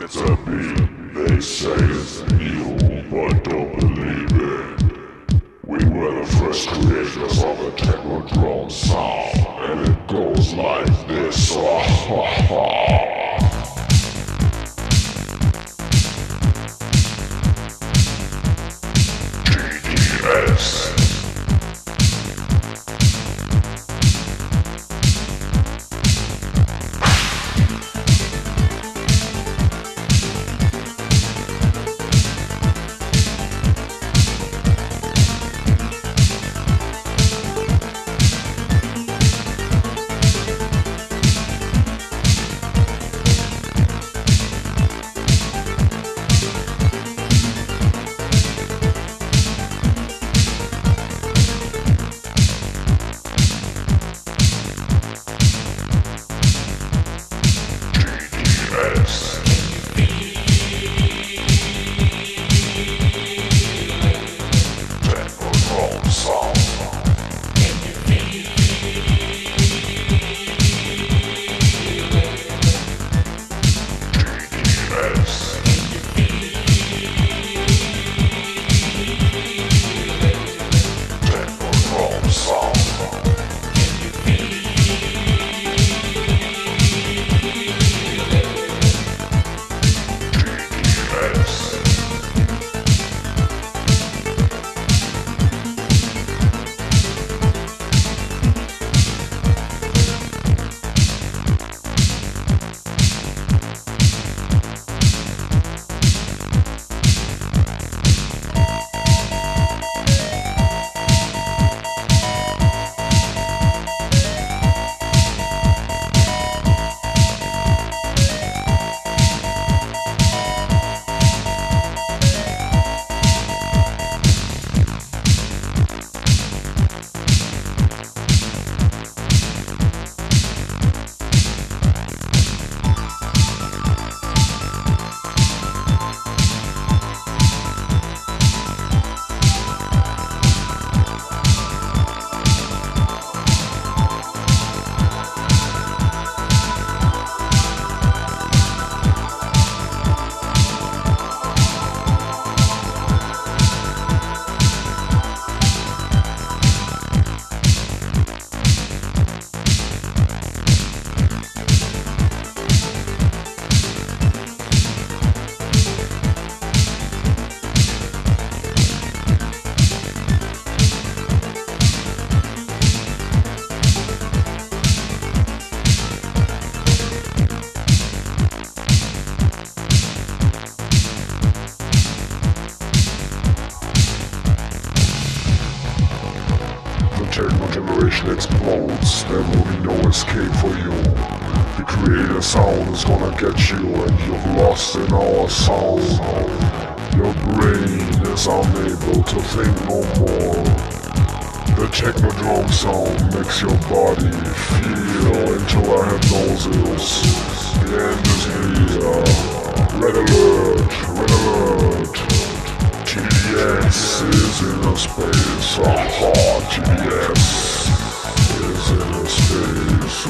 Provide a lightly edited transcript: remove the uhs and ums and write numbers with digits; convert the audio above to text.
It's a beat, they say it's evil, but don't believe it. We were the first creators of the Techno Drome sound, and it goes like this. T.D.S. Techno generation explodes, there will be no escape for you. The creator sound is gonna get you, and you've lost in our sound. Your brain is unable to think no more. The Techno Drome sound makes your body feel into a hypnosis. The end is near. Red alert, red alert. T.D.S. is in a space, T.D.S. is in a space,